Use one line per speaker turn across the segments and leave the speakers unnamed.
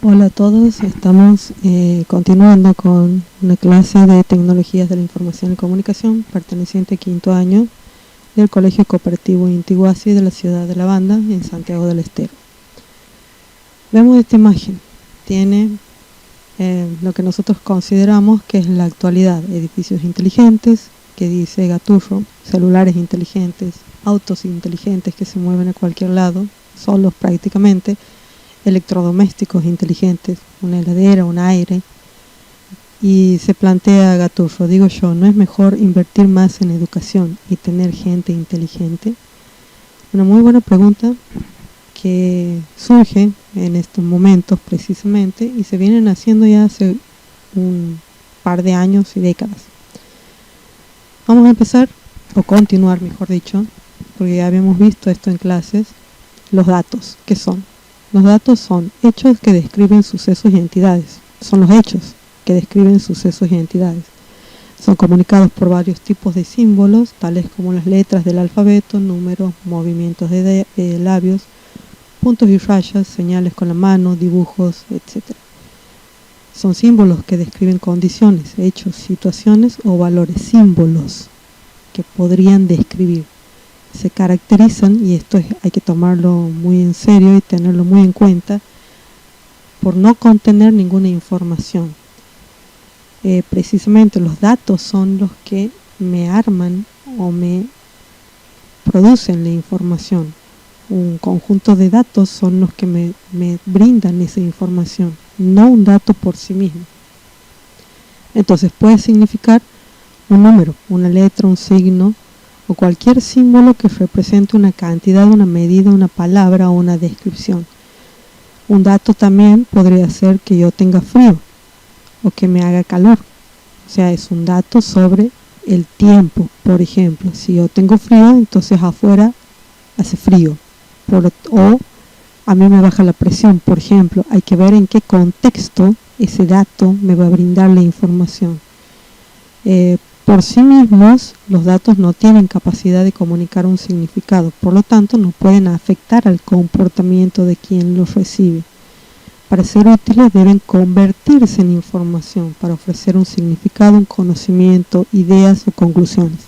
Hola a todos, estamos continuando con una clase de Tecnologías de la Información y Comunicación perteneciente a quinto año del Colegio Cooperativo Intiguasi de la ciudad de La Banda, en Santiago del Estero. Vemos esta imagen, tiene lo que nosotros consideramos que es la actualidad: edificios inteligentes, que dice Gaturro, celulares inteligentes, autos inteligentes que se mueven a cualquier lado, solos prácticamente, electrodomésticos inteligentes, una heladera, un aire. Y se plantea Gaturro, digo yo, ¿no es mejor invertir más en educación y tener gente inteligente? Una muy buena pregunta que surge en estos momentos precisamente y se vienen haciendo ya hace un par de años y décadas. Vamos a empezar, o continuar mejor dicho, porque ya habíamos visto esto en clases, los datos. ¿Qué son? Los datos son hechos que describen sucesos y entidades. Son los hechos que describen sucesos y entidades. Son comunicados por varios tipos de símbolos, tales como las letras del alfabeto, números, movimientos de labios, puntos y rayas, señales con la mano, dibujos, etc. Son símbolos que describen condiciones, hechos, situaciones o valores. Símbolos que podrían describir. Se caracterizan, y esto hay que tomarlo muy en serio y tenerlo muy en cuenta, por no contener ninguna información. Precisamente los datos son los que me arman o me producen la información. Un conjunto de datos son los que me brindan esa información, no un dato por sí mismo. Entonces puede significar un número, una letra, un signo, o cualquier símbolo que represente una cantidad, una medida, una palabra o una descripción. Un dato también podría ser que yo tenga frío o que me haga calor. O sea, es un dato sobre el tiempo. Por ejemplo, si yo tengo frío, entonces afuera hace frío. O a mí me baja la presión, por ejemplo. Hay que ver en qué contexto ese dato me va a brindar la información. Por sí mismos, los datos no tienen capacidad de comunicar un significado, por lo tanto no pueden afectar al comportamiento de quien los recibe. Para ser útiles deben convertirse en información para ofrecer un significado, un conocimiento, ideas o conclusiones,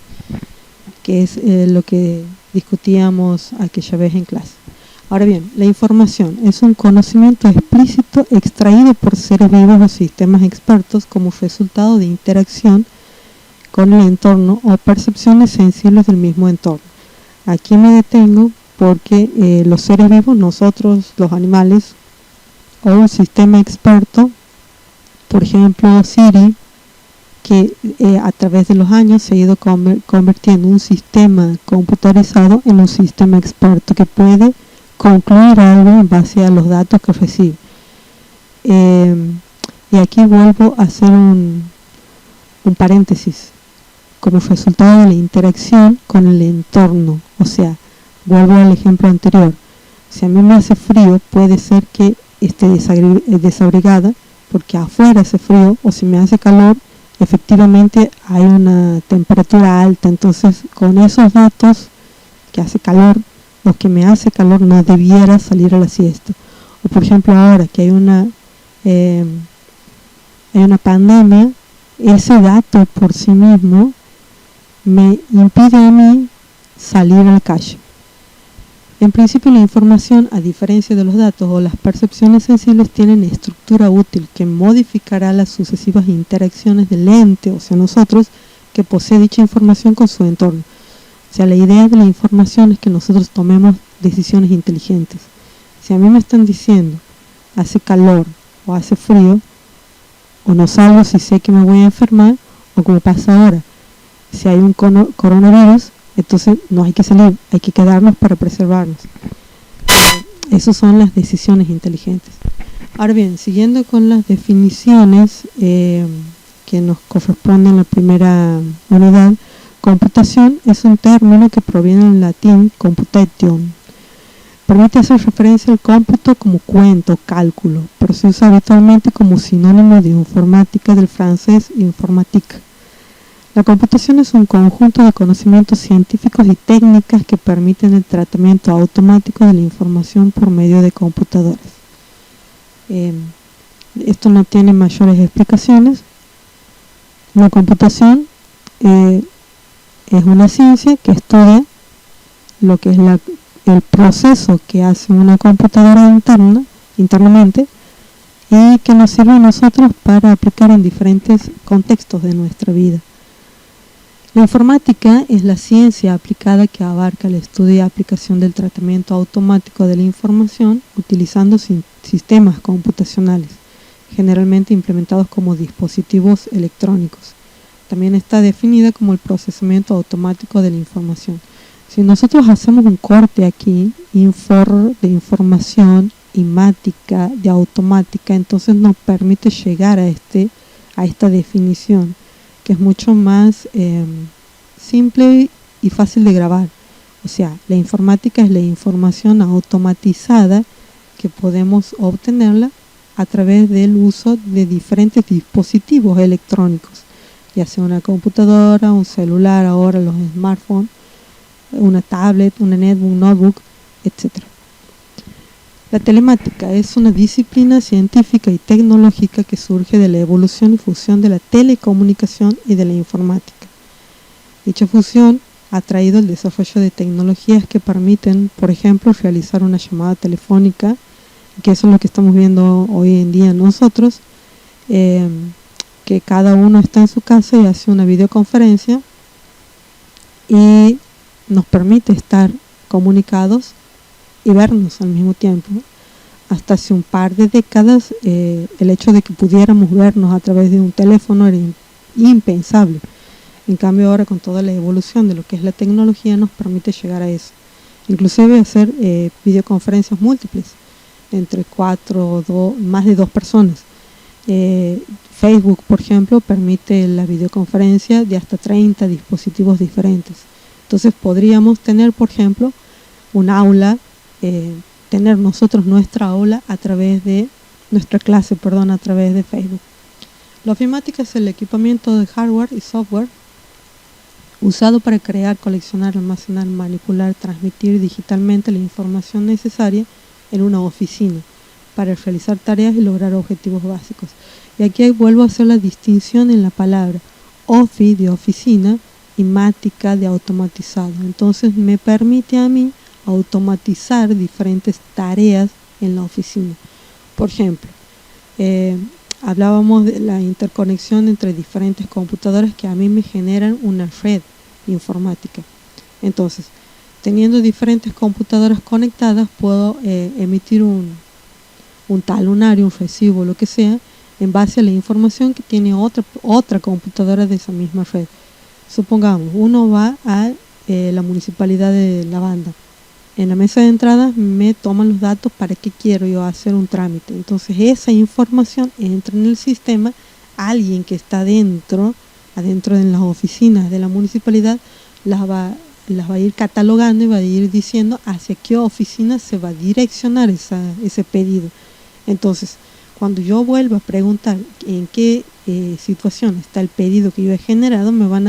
que es lo que discutíamos aquella vez en clase. Ahora bien, la información es un conocimiento explícito extraído por seres vivos o sistemas expertos como resultado de interacción con el entorno o percepciones sensibles del mismo entorno. Aquí me detengo porque los seres vivos, nosotros, los animales, o un sistema experto, por ejemplo Siri, que a través de los años se ha ido convirtiendo un sistema computarizado en un sistema experto que puede concluir algo en base a los datos que recibe. Y aquí vuelvo a hacer un paréntesis. Como resultado de la interacción con el entorno, o sea, vuelvo al ejemplo anterior, si a mí me hace frío, puede ser que esté desabrigada porque afuera hace frío, o si me hace calor, efectivamente hay una temperatura alta. Entonces con esos datos, que hace calor o que me hace calor, no debiera salir a la siesta. O por ejemplo ahora que hay una pandemia, ese dato por sí mismo me impide a mí salir a la calle. En principio la información, a diferencia de los datos o las percepciones sensibles, tienen estructura útil que modificará las sucesivas interacciones del ente, o sea nosotros, que posee dicha información con su entorno. O sea, la idea de la información es que nosotros tomemos decisiones inteligentes. Si a mí me están diciendo hace calor o hace frío, o no salgo si sé que me voy a enfermar, o como pasa ahora, si hay un coronavirus, entonces no hay que salir, hay que quedarnos para preservarnos. Esas son las decisiones inteligentes. Ahora bien, siguiendo con las definiciones que nos corresponden en la primera unidad, computación es un término que proviene del latín computation. Permite hacer referencia al cómputo como cuento, cálculo, pero se usa habitualmente como sinónimo de informática, del francés informatique. La computación es un conjunto de conocimientos científicos y técnicas que permiten el tratamiento automático de la información por medio de computadoras. Esto no tiene mayores explicaciones. La computación es una ciencia que estudia lo que es el proceso que hace una computadora internamente, y que nos sirve a nosotros para aplicar en diferentes contextos de nuestra vida. La informática es la ciencia aplicada que abarca el estudio y aplicación del tratamiento automático de la información utilizando sistemas computacionales, generalmente implementados como dispositivos electrónicos. También está definida como el procesamiento automático de la información. Si nosotros hacemos un corte aquí, de información, imática, de automática, entonces nos permite llegar a esta definición, que es mucho más simple y fácil de grabar. O sea, la informática es la información automatizada que podemos obtenerla a través del uso de diferentes dispositivos electrónicos, ya sea una computadora, un celular, ahora los smartphones, una tablet, una netbook, un notebook, etc. La telemática es una disciplina científica y tecnológica que surge de la evolución y fusión de la telecomunicación y de la informática. Dicha fusión ha traído el desarrollo de tecnologías que permiten, por ejemplo, realizar una llamada telefónica, que eso es lo que estamos viendo hoy en día nosotros, que cada uno está en su casa y hace una videoconferencia y nos permite estar comunicados y vernos al mismo tiempo. Hasta hace un par de décadas el hecho de que pudiéramos vernos a través de un teléfono era impensable. En cambio ahora, con toda la evolución de lo que es la tecnología, nos permite llegar a eso. Inclusive hacer videoconferencias múltiples entre más de 2 personas. Facebook, por ejemplo, permite la videoconferencia de hasta 30 dispositivos diferentes. Entonces podríamos tener, por ejemplo, un aula, tener nosotros nuestra aula a través de nuestra clase, a través de Facebook. La ofimática es el equipamiento de hardware y software usado para crear, coleccionar, almacenar, manipular, transmitir digitalmente la información necesaria en una oficina para realizar tareas y lograr objetivos básicos. Y aquí vuelvo a hacer la distinción en la palabra office, de oficina, y mática, de automatizado. Entonces me permite a mí automatizar diferentes tareas en la oficina. Por ejemplo, hablábamos de la interconexión entre diferentes computadoras que a mí me generan una red informática. Entonces, teniendo diferentes computadoras conectadas, puedo emitir un talonario, un recibo, lo que sea, en base a la información que tiene otra computadora de esa misma red. Supongamos, uno va a la municipalidad de La Banda. En la mesa de entrada me toman los datos para qué quiero yo hacer un trámite. Entonces esa información entra en el sistema. Alguien que está adentro de las oficinas de la municipalidad las va a ir catalogando y va a ir diciendo hacia qué oficina se va a direccionar ese pedido. Entonces, cuando yo vuelva a preguntar en qué situación está el pedido que yo he generado, van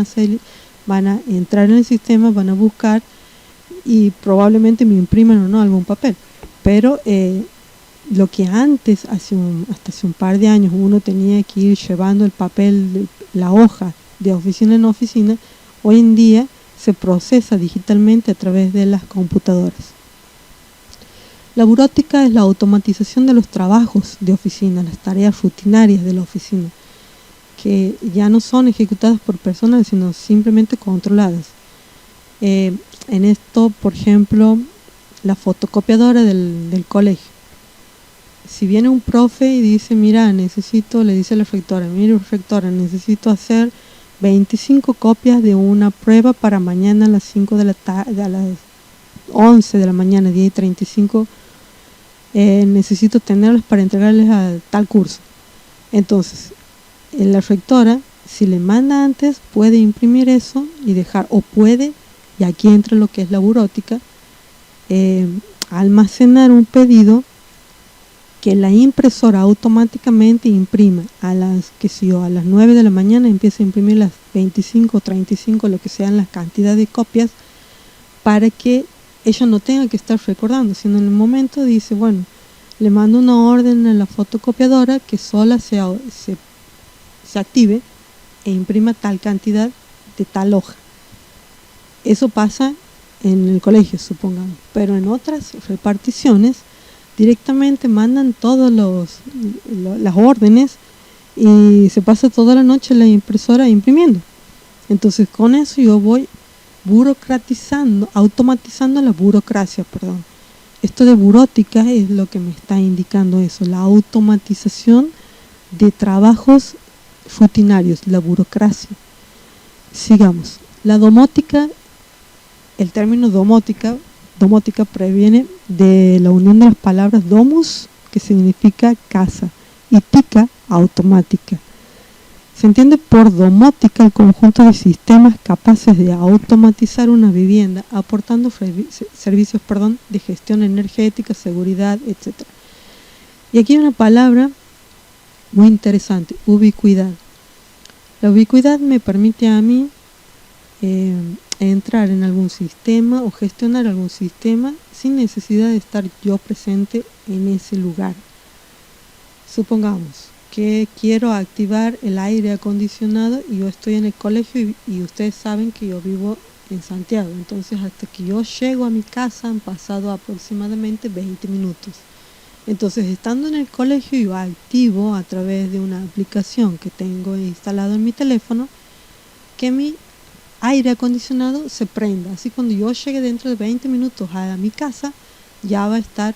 a entrar en el sistema, van a buscar y probablemente me impriman o no algún papel. Pero lo que antes, hasta hace un par de años, uno tenía que ir llevando el papel, la hoja de oficina en oficina, hoy en día se procesa digitalmente a través de las computadoras. La burótica es la automatización de los trabajos de oficina, las tareas rutinarias de la oficina, que ya no son ejecutadas por personas, sino simplemente controladas. En esto, por ejemplo, la fotocopiadora del colegio. Si viene un profe y dice, mira, le dice a la rectora, mira, rectora, necesito hacer 25 copias de una prueba para mañana a las 5 de la tarde, a las 11 de la mañana, 10:35, necesito tenerlas para entregarles a tal curso. Entonces, la rectora, si le manda antes, puede imprimir eso y dejar, o puede, y aquí entra lo que es la burótica, almacenar un pedido que la impresora automáticamente imprima a las 9 de la mañana, empieza a imprimir las 25 o 35, lo que sean las cantidades de copias, para que ella no tenga que estar recordando, sino en el momento dice, bueno, le mando una orden a la fotocopiadora que sola se active e imprima tal cantidad de tal hoja. Eso pasa en el colegio, supongamos, pero en otras reparticiones directamente mandan todas las órdenes y se pasa toda la noche la impresora imprimiendo. Entonces con eso yo voy automatizando la burocracia, perdón. Esto de burótica es lo que me está indicando eso, la automatización de trabajos rutinarios, la burocracia. Sigamos. La domótica, el término domótica proviene de la unión de las palabras domus, que significa casa, y tica, automática. Se entiende por domótica el conjunto de sistemas capaces de automatizar una vivienda, aportando servicios de gestión energética, seguridad, etc. Y aquí hay una palabra muy interesante, ubicuidad. La ubicuidad me permite a mí entrar en algún sistema o gestionar algún sistema sin necesidad de estar yo presente en ese lugar. Supongamos que quiero activar el aire acondicionado y yo estoy en el colegio y ustedes saben que yo vivo en Santiago. Entonces hasta que yo llego a mi casa han pasado aproximadamente 20 minutos. Entonces estando en el colegio yo activo a través de una aplicación que tengo instalado en mi teléfono que mi aire acondicionado se prenda. Así cuando yo llegue dentro de 20 minutos a mi casa ya va a estar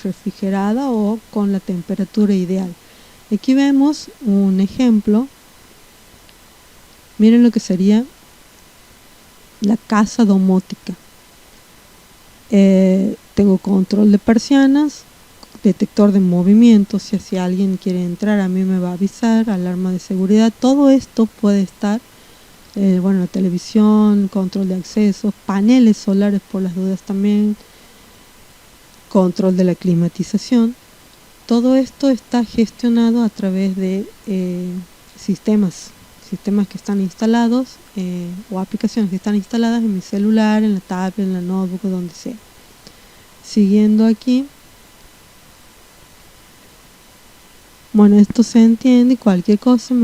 refrigerada o con la temperatura ideal. Aquí vemos un ejemplo. Miren lo que sería la casa domótica. Tengo control de persianas, detector de movimientos, si alguien quiere entrar a mí me va a avisar, alarma de seguridad. Todo esto puede estar, la televisión, control de accesos, paneles solares por las dudas también, control de la climatización. Todo esto está gestionado a través de sistemas que están instalados o aplicaciones que están instaladas en mi celular, en la tablet, en la notebook, donde sea. Siguiendo aquí, bueno, esto se entiende y cualquier cosa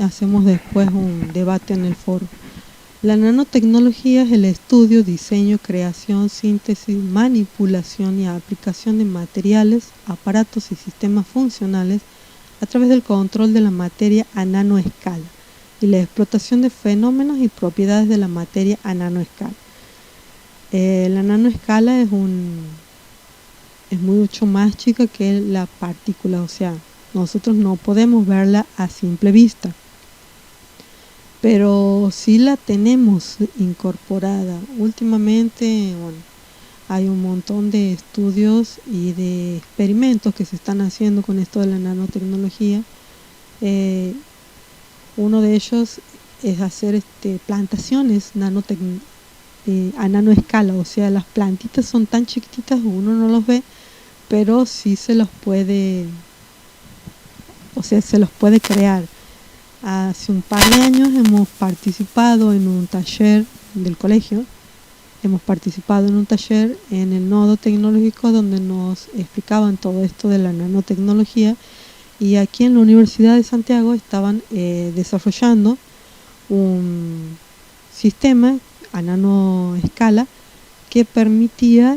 hacemos después un debate en el foro. La nanotecnología es el estudio, diseño, creación, síntesis, manipulación y aplicación de materiales, aparatos y sistemas funcionales a través del control de la materia a nanoescala y la explotación de fenómenos y propiedades de la materia a nanoescala. La nanoescala es mucho más chica que la partícula, o sea, nosotros no podemos verla a simple vista, pero sí la tenemos incorporada. Últimamente, hay un montón de estudios y de experimentos que se están haciendo con esto de la nanotecnología. Uno de ellos es hacer plantaciones a nanoescala, o sea, las plantitas son tan chiquititas uno no los ve, pero sí se los puede crear. Hace un par de años hemos participado en un taller del colegio, en el nodo tecnológico donde nos explicaban todo esto de la nanotecnología, y aquí en la Universidad de Santiago estaban desarrollando un sistema a nanoescala que permitía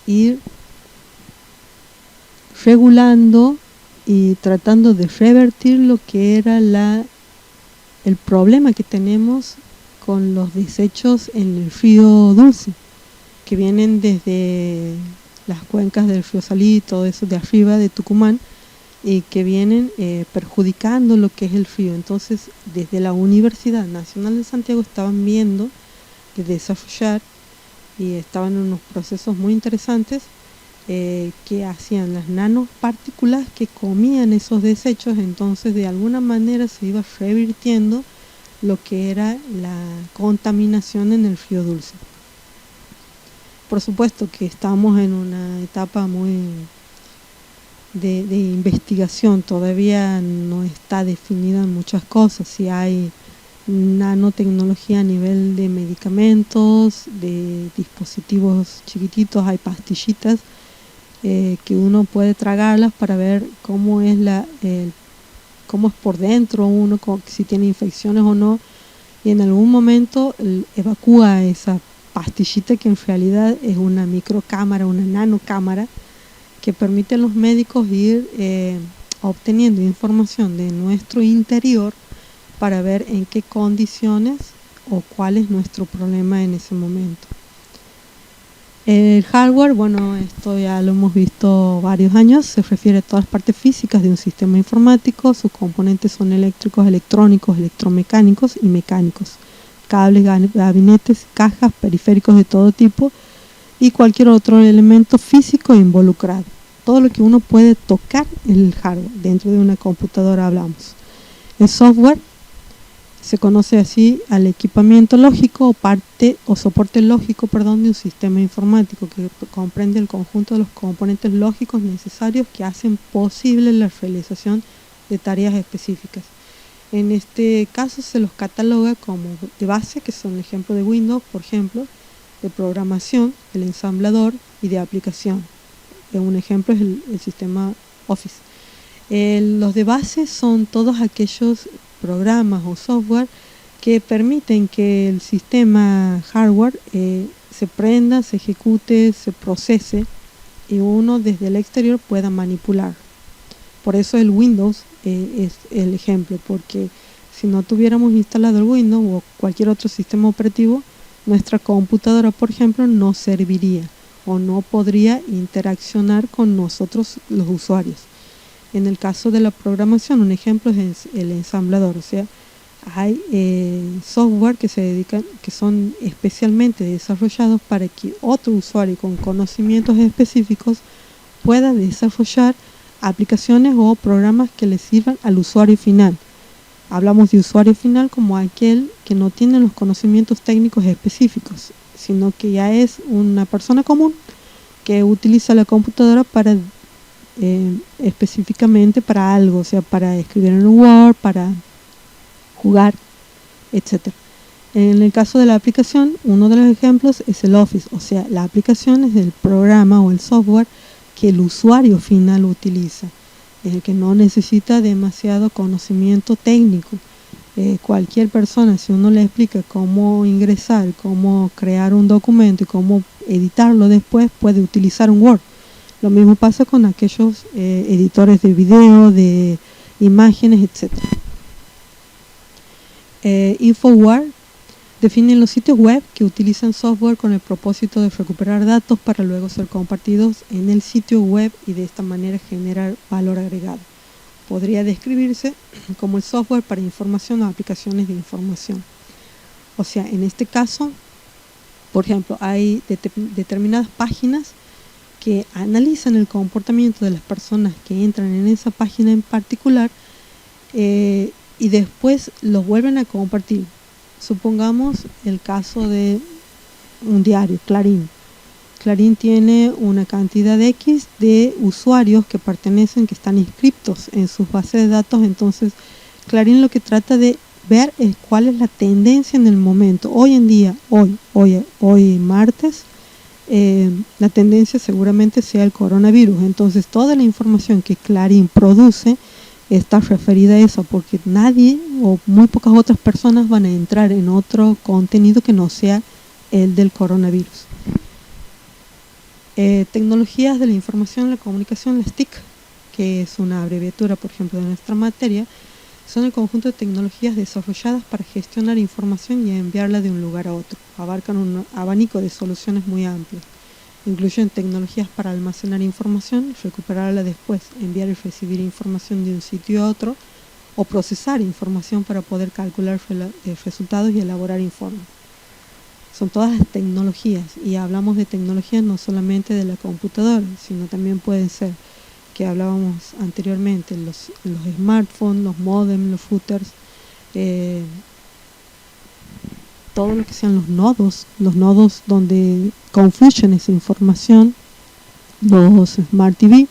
ir regulando y tratando de revertir lo que era el problema que tenemos con los desechos en el río Dulce, que vienen desde las cuencas del río Salí, todo eso de arriba de Tucumán, y que vienen perjudicando lo que es el río. Entonces, desde la Universidad Nacional de Santiago estaban viendo de desarrollar y estaban en unos procesos muy interesantes que hacían las nanopartículas que comían esos desechos. Entonces de alguna manera se iba revirtiendo lo que era la contaminación en el río Dulce. Por supuesto que estamos en una etapa muy de investigación, todavía no está definida en muchas cosas. Si hay nanotecnología a nivel de medicamentos, de dispositivos chiquititos, hay pastillitas que uno puede tragarlas para ver cómo es cómo es por dentro uno, si tiene infecciones o no, y en algún momento evacúa esa pastillita que en realidad es una microcámara, una nanocámara, que permite a los médicos ir obteniendo información de nuestro interior para ver en qué condiciones o cuál es nuestro problema en ese momento. El hardware, bueno, esto ya lo hemos visto varios años, se refiere a todas las partes físicas de un sistema informático. Sus componentes son eléctricos, electrónicos, electromecánicos y mecánicos, cables, gabinetes, cajas, periféricos de todo tipo y cualquier otro elemento físico involucrado. Todo lo que uno puede tocar en el hardware, dentro de una computadora hablamos. El software se conoce así al equipamiento lógico o parte o soporte lógico, de un sistema informático que comprende el conjunto de los componentes lógicos necesarios que hacen posible la realización de tareas específicas. En este caso se los cataloga como de base, que son el ejemplo de Windows, por ejemplo, de programación, el ensamblador y de aplicación. Un ejemplo es el sistema Office. Los de base son todos aquellos programas o software que permiten que el sistema hardware se prenda, se ejecute, se procese y uno desde el exterior pueda manipular. Por eso el Windows es el ejemplo, porque si no tuviéramos instalado el Windows o cualquier otro sistema operativo, nuestra computadora, por ejemplo, no serviría o no podría interaccionar con nosotros los usuarios. En el caso de la programación, un ejemplo es el ensamblador, o sea, hay software que se dedican, que son especialmente desarrollados para que otro usuario con conocimientos específicos pueda desarrollar aplicaciones o programas que le sirvan al usuario final. Hablamos de usuario final como aquel que no tiene los conocimientos técnicos específicos, sino que ya es una persona común que utiliza la computadora para específicamente para algo, o sea, para escribir en Word, para jugar, etc. En el caso de la aplicación, uno de los ejemplos es el Office, o sea, la aplicación es el programa o el software que el usuario final utiliza, el que no necesita demasiado conocimiento técnico. Cualquier persona, si uno le explica cómo ingresar, cómo crear un documento y cómo editarlo después, puede utilizar un Word. Lo mismo pasa con aquellos editores de video, de imágenes, etc. InfoWare define los sitios web que utilizan software con el propósito de recuperar datos para luego ser compartidos en el sitio web y de esta manera generar valor agregado. Podría describirse como el software para información o aplicaciones de información. O sea, en este caso, por ejemplo, hay determinadas páginas que analizan el comportamiento de las personas que entran en esa página en particular y después los vuelven a compartir. Supongamos el caso de un diario, Clarín. Clarín tiene una cantidad X de usuarios que pertenecen, que están inscriptos en sus bases de datos. Entonces Clarín lo que trata de ver es cuál es la tendencia en el momento. Hoy en día, hoy martes, la tendencia seguramente sea el coronavirus. Entonces toda la información que Clarín produce está referida a eso, porque nadie o muy pocas otras personas van a entrar en otro contenido que no sea el del coronavirus. Tecnologías de la información y la comunicación, las TIC, que es una abreviatura, por ejemplo, de nuestra materia, son el conjunto de tecnologías desarrolladas para gestionar información y enviarla de un lugar a otro. Abarcan un abanico de soluciones muy amplio. Incluyen tecnologías para almacenar información, recuperarla después, enviar y recibir información de un sitio a otro, o procesar información para poder calcular resultados y elaborar informes. Son todas las tecnologías, y hablamos de tecnologías no solamente de la computadora, sino también pueden ser, que hablábamos anteriormente, los smartphones, los modems, los routers, todo lo que sean los nodos donde confluyen esa información, los Smart TV,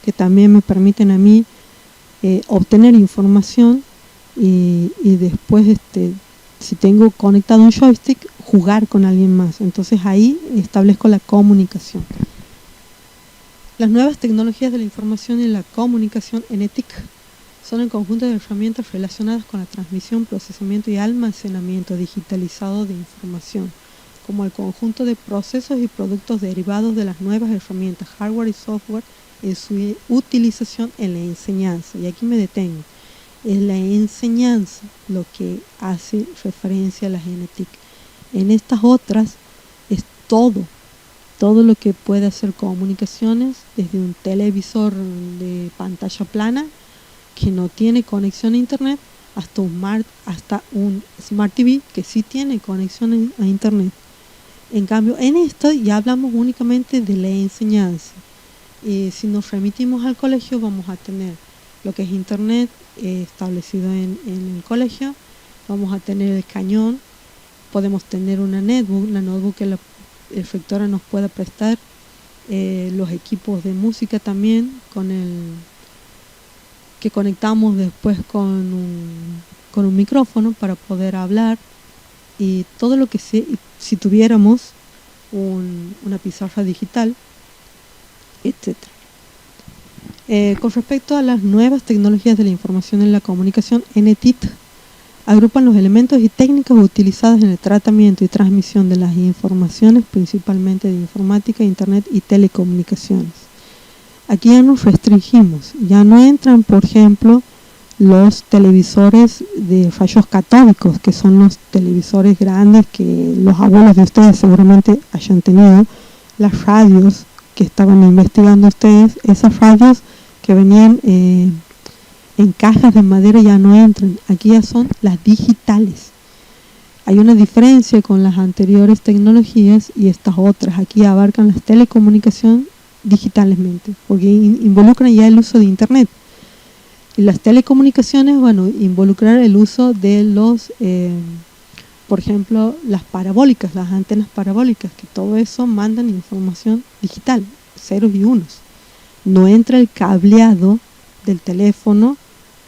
que también me permiten a mí obtener información y después, si tengo conectado un joystick, jugar con alguien más. Entonces ahí establezco la comunicación. Las nuevas tecnologías de la información y la comunicación, NTIC, son el conjunto de herramientas relacionadas con la transmisión, procesamiento y almacenamiento digitalizado de información, como el conjunto de procesos y productos derivados de las nuevas herramientas, hardware y software, en su utilización en la enseñanza. Y aquí me detengo. Es la enseñanza lo que hace referencia a las NTIC. En estas otras es todo lo que puede hacer comunicaciones, desde un televisor de pantalla plana que no tiene conexión a internet hasta un Smart TV que sí tiene conexión a internet. En cambio, en esto ya hablamos únicamente de la enseñanza. Si nos remitimos al colegio, vamos a tener lo que es internet establecido en el colegio, vamos a tener el cañón, podemos tener una notebook que la rectora nos pueda prestar, los equipos de música también, que conectamos después con un micrófono para poder hablar, y todo lo que si tuviéramos una pizarra digital, etc. Con respecto a las nuevas tecnologías de la información y la comunicación, NTIC agrupan los elementos y técnicas utilizadas en el tratamiento y transmisión de las informaciones, principalmente de informática, internet y telecomunicaciones. Aquí ya nos restringimos, ya no entran, por ejemplo, los televisores de rayos catódicos, que son los televisores grandes que los abuelos de ustedes seguramente hayan tenido, las radios que estaban investigando ustedes, esas radios que venían en cajas de madera ya no entran, aquí ya son las digitales. Hay una diferencia con las anteriores tecnologías y estas otras, aquí abarcan las telecomunicaciones digitalmente, porque involucran ya el uso de internet. Y las telecomunicaciones, involucrar el uso de los, por ejemplo, las parabólicas, las antenas parabólicas, que todo eso mandan información digital, ceros y unos. No entra el cableado del teléfono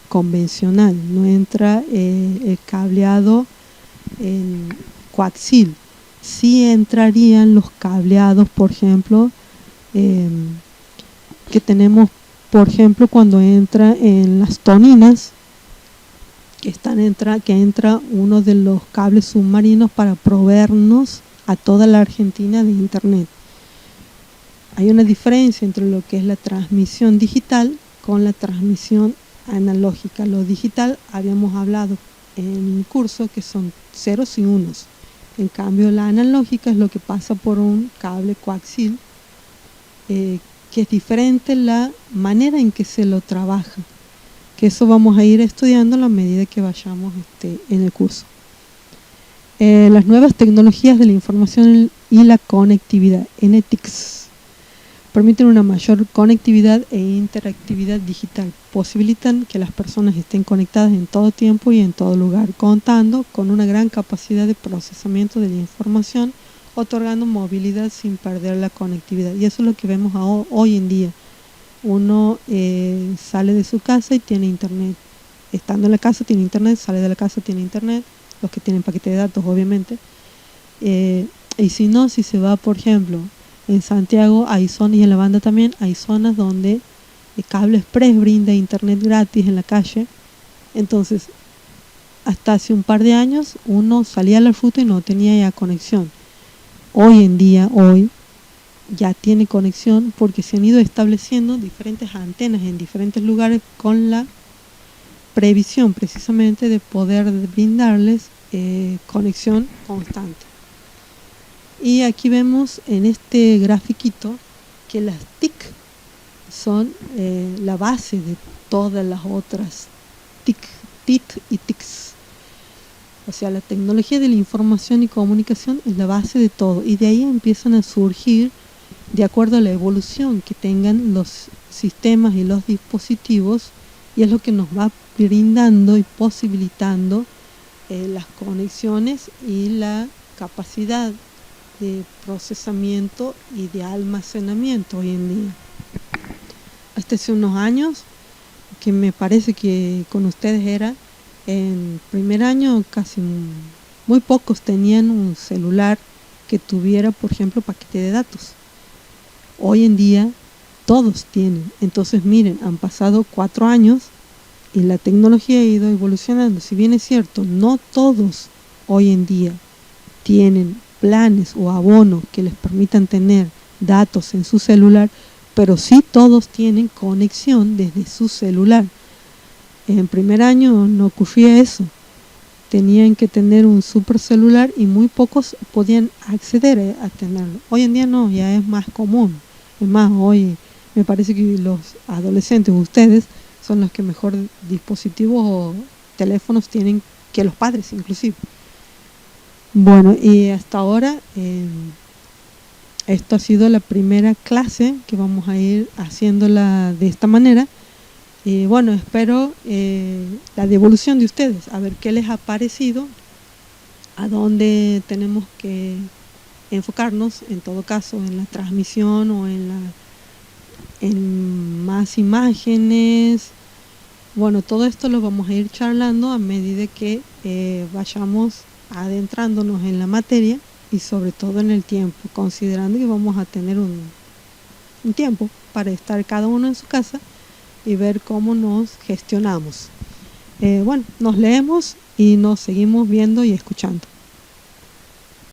convencional, no entra el cableado en coaxil. Sí entrarían los cableados, por ejemplo, que tenemos, por ejemplo, cuando entra en las toninas, que entra uno de los cables submarinos para proveernos a toda la Argentina de internet. Hay una diferencia entre lo que es la transmisión digital con la transmisión analógica. Lo digital habíamos hablado en el curso que son ceros y unos. En cambio, la analógica es lo que pasa por un cable coaxil, que es diferente la manera en que se lo trabaja, que eso vamos a ir estudiando a la medida que vayamos en el curso. Las nuevas tecnologías de la información y la conectividad, NTICs, permiten una mayor conectividad e interactividad digital, posibilitan que las personas estén conectadas en todo tiempo y en todo lugar, contando con una gran capacidad de procesamiento de la información, otorgando movilidad sin perder la conectividad. Y eso es lo que vemos hoy en día. Uno sale de su casa y tiene internet. Estando en la casa tiene internet, sale de la casa tiene internet, los que tienen paquete de datos obviamente. Y si no, si se va, por ejemplo, en Santiago hay zonas, y en la banda también, hay zonas donde el Cable Express brinda internet gratis en la calle. Entonces, hasta hace un par de años uno salía a la ruta y no tenía ya conexión. Hoy en día, ya tiene conexión porque se han ido estableciendo diferentes antenas en diferentes lugares con la previsión precisamente de poder brindarles conexión constante. Y aquí vemos en este grafiquito que las TIC son la base de todas las otras TIC y TICs. O sea, la tecnología de la información y comunicación es la base de todo, y de ahí empiezan a surgir, de acuerdo a la evolución que tengan los sistemas y los dispositivos, y es lo que nos va brindando y posibilitando las conexiones y la capacidad de procesamiento y de almacenamiento hoy en día. Hasta hace unos años, que me parece que con ustedes era, en primer año casi muy pocos tenían un celular que tuviera, por ejemplo, paquete de datos. Hoy en día todos tienen. Entonces miren, han pasado 4 años y la tecnología ha ido evolucionando. Si bien es cierto, no todos hoy en día tienen planes o abonos que les permitan tener datos en su celular, pero sí todos tienen conexión desde su celular. En primer año no ocurría eso. Tenían que tener un super celular y muy pocos podían acceder a tenerlo. Hoy en día no, ya es más común. Es más, hoy me parece que los adolescentes, ustedes, son los que mejor dispositivos o teléfonos tienen que los padres inclusive. Bueno, y hasta ahora esto ha sido la primera clase que vamos a ir haciéndola de esta manera. Y bueno, espero la devolución de ustedes, a ver qué les ha parecido, a dónde tenemos que enfocarnos, en todo caso, en la transmisión o en más imágenes. Bueno, todo esto lo vamos a ir charlando a medida que vayamos adentrándonos en la materia y sobre todo en el tiempo, considerando que vamos a tener un tiempo para estar cada uno en su casa y ver cómo nos gestionamos. Bueno, nos leemos y nos seguimos viendo y escuchando.